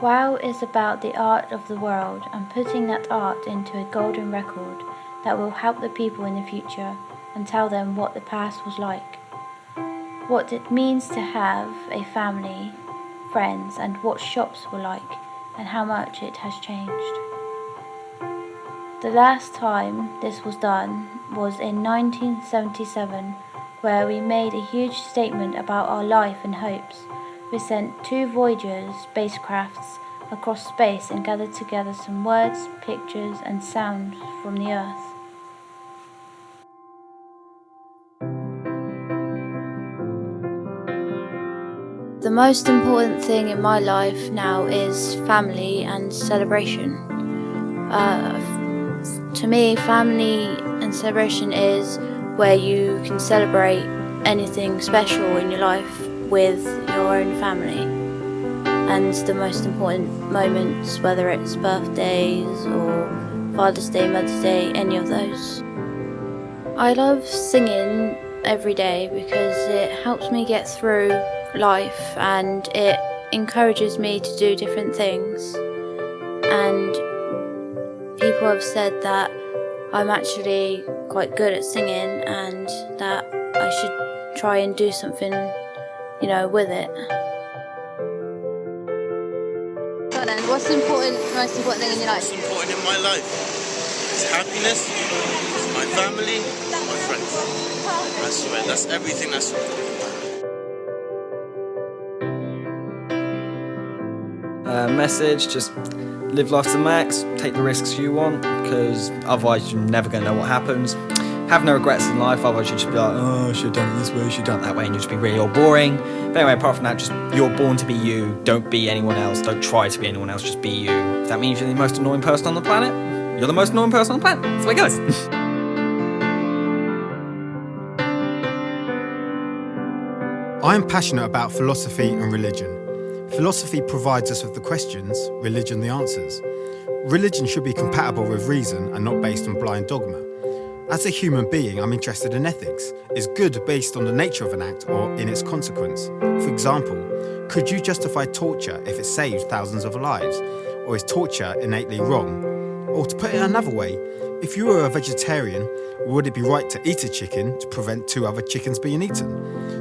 WoW is about the art of the world and putting that art into a golden record that will help the people in the future and tell them what the past was like, what it means to have a family, friends, and what shops were like and how much it has changed. The last time this was done was in 1977, where we made a huge statement about our life and hopes. We sent 2 Voyagers spacecrafts across space and gathered together some words, pictures, and sounds from the Earth. The most important thing in my life now is family and celebration. To me, family and celebration is where you can celebrate anything special in your life with your own family, and the most important moments, whether it's birthdays or Father's Day, Mother's Day, any of those. I love singing every day because it helps me get through life and it encourages me to do different things, and people have said that I'm actually quite good at singing and that I should try and do something with it. So then, what's the most important thing in your life? What's important in my life is happiness, my family, my friends. I swear, that's everything that's important in my life. Message, just live life to the max, take the risks you want, because otherwise you're never going to know what happens. Have no regrets in life, otherwise you'll just be like, oh, I should have done it this way, I should have done it that way, and you'll just be really all boring. But anyway, apart from that, just you're born to be you, don't be anyone else, don't try to be anyone else, just be you. If that means you're the most annoying person on the planet, you're the most annoying person on the planet. That's the way it goes. I am passionate about philosophy and religion. Philosophy provides us with the questions, religion the answers. Religion should be compatible with reason and not based on blind dogma. As a human being, I'm interested in ethics. Is good based on the nature of an act or in its consequence? For example, could you justify torture if it saves thousands of lives? Or is torture innately wrong? Or to put it another way, if you were a vegetarian, would it be right to eat a chicken to prevent 2 other chickens being eaten?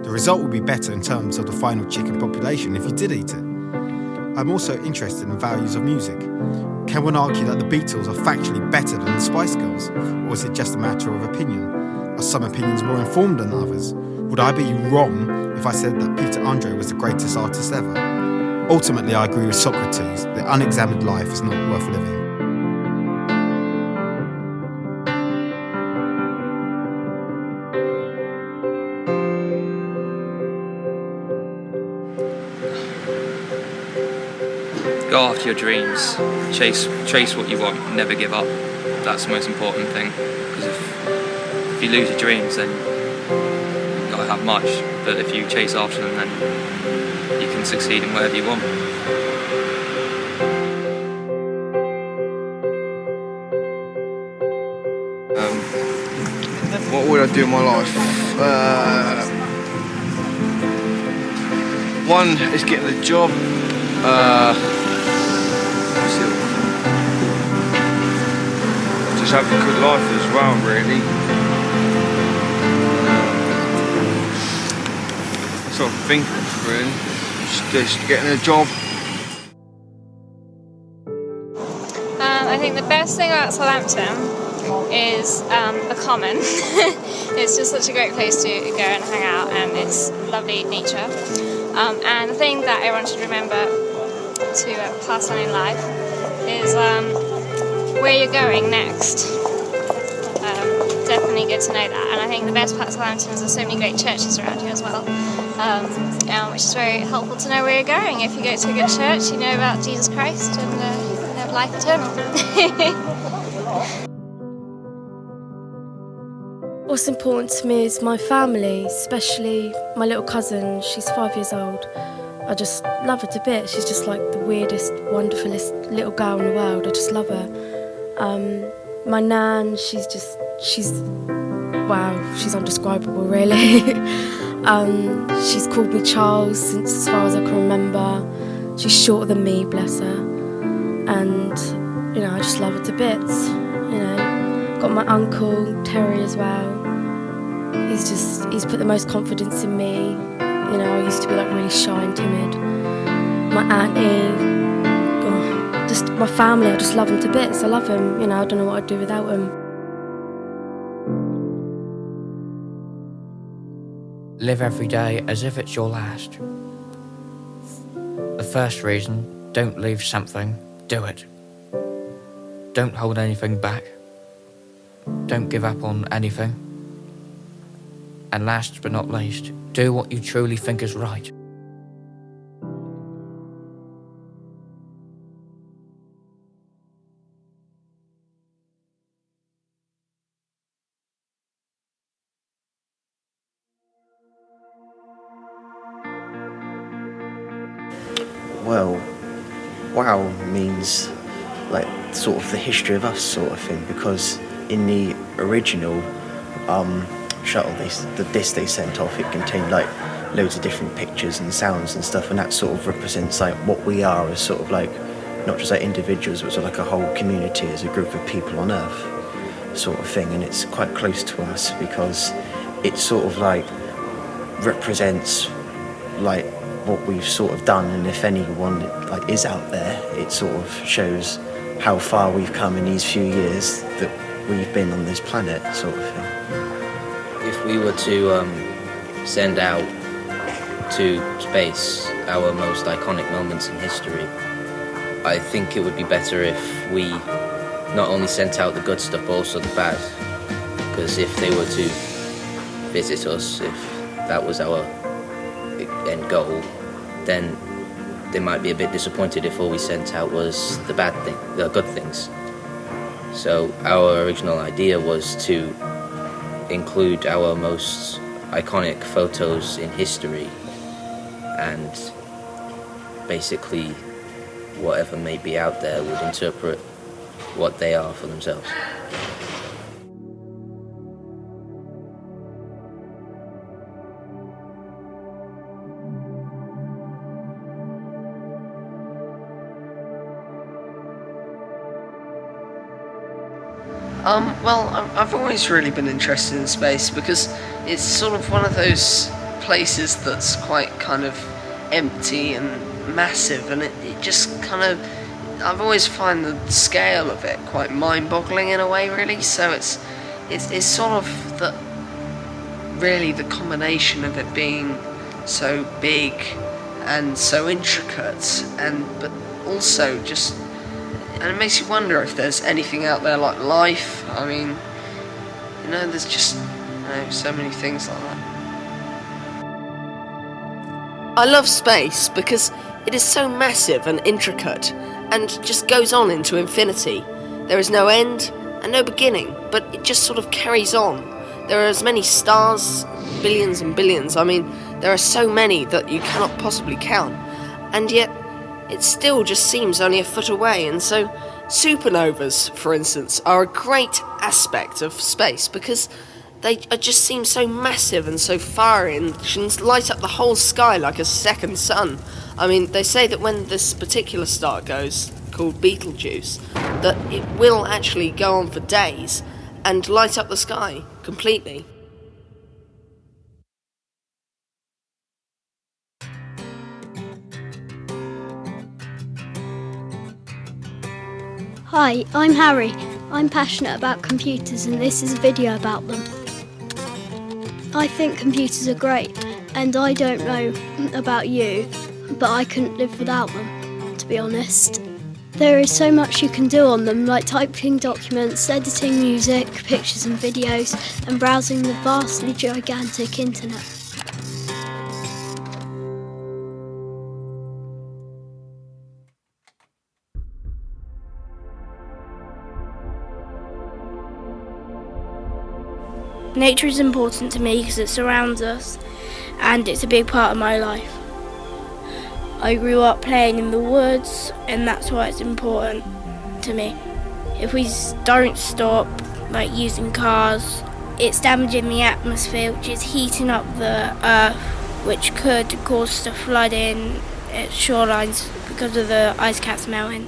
The result would be better in terms of the final chicken population if you did eat it. I'm also interested in values of music. Can one argue that the Beatles are factually better than the Spice Girls? Or is it just a matter of opinion? Are some opinions more informed than others? Would I be wrong if I said that Peter Andre was the greatest artist ever? Ultimately, I agree with Socrates that unexamined life is not worth living. Go after your dreams, chase what you want, never give up. That's the most important thing, because if you lose your dreams, then you can't have much, but if you chase after them, then you can succeed in whatever you want. What would I do in my life? One is getting a job. Just have a good life as well, really. That's what I'm thinking of, really. Just getting a job. I think the best thing about Southampton is the common. It's just such a great place to go and hang out, and it's lovely nature. And the thing that everyone should remember to pass on in life is where you're going next. Definitely good to know that, and I think the best part of Southampton is there's so many great churches around here as well, which is very helpful to know where you're going. If you go to a good church, you know about Jesus Christ and you have life eternal. What's important to me is my family, especially my little cousin. She's 5 years old. I just love her to bits. She's just like the weirdest, wonderfulest little girl in the world. I just love her. My nan, she's undescribable, really. She's called me Charles since as far as I can remember. She's shorter than me, bless her. And, you know, I just love her to bits, you know. Got my uncle, Terry, as well. He's put the most confidence in me. You know, I used to be like really shy and timid. My auntie, just my family, I just love them to bits. I love them, you know, I don't know what I'd do without them. Live every day as if it's your last. The first reason, don't leave something, do it. Don't hold anything back. Don't give up on anything. And last but not least, do what you truly think is right. Well, WoW means like sort of the history of us sort of thing, because in the original shuttle, the disc they sent off, it contained like loads of different pictures and sounds and stuff, and that sort of represents like what we are as sort of like not just like individuals, but sort of like a whole community as a group of people on Earth sort of thing. And it's quite close to us because it sort of like represents like what we've sort of done, and if anyone like is out there, it sort of shows how far we've come in these few years that we've been on this planet sort of thing. If we were to send out to space our most iconic moments in history, I think it would be better if we not only sent out the good stuff but also the bad, because if they were to visit us, if that was our end goal, then they might be a bit disappointed if all we sent out was the bad thing, the good things. So our original idea was to include our most iconic photos in history, and basically whatever may be out there would interpret what they are for themselves. Well, I've always really been interested in space because it's sort of one of those places that's quite kind of empty and massive, and it just kind of, I've always found the scale of it quite mind-boggling in a way, really. So it's sort of really the combination of it being so big and so intricate, but also just. And it makes you wonder if there's anything out there like life. I mean, you know, there's just, so many things like that. I love space because it is so massive and intricate and just goes on into infinity. There is no end and no beginning, but it just sort of carries on. There are as many stars, billions and billions. I mean, there are so many that you cannot possibly count. And yet, it still just seems only a foot away, and so supernovas, for instance, are a great aspect of space because they just seem so massive and so fiery and can light up the whole sky like a second sun. I mean, they say that when this particular star goes, called Betelgeuse, that it will actually go on for days and light up the sky completely. Hi, I'm Harry. I'm passionate about computers and this is a video about them. I think computers are great, and I don't know about you, but I couldn't live without them, to be honest. There is so much you can do on them, like typing documents, editing music, pictures and videos, and browsing the vastly gigantic internet. Nature is important to me because it surrounds us and it's a big part of my life. I grew up playing in the woods and that's why it's important to me. If we don't stop like using cars, it's damaging the atmosphere, which is heating up the earth, which could cause the flooding at shorelines because of the ice caps melting.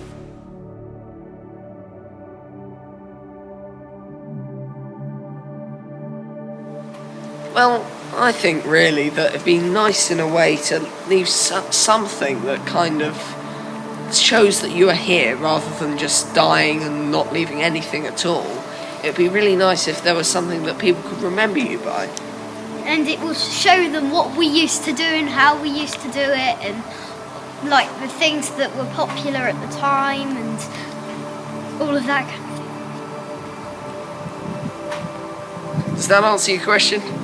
Well, I think really that it'd be nice in a way to leave something that kind of shows that you are here rather than just dying and not leaving anything at all. It'd be really nice if there was something that people could remember you by. And it will show them what we used to do and how we used to do it, and like the things that were popular at the time and all of that kind of thing. Does that answer your question?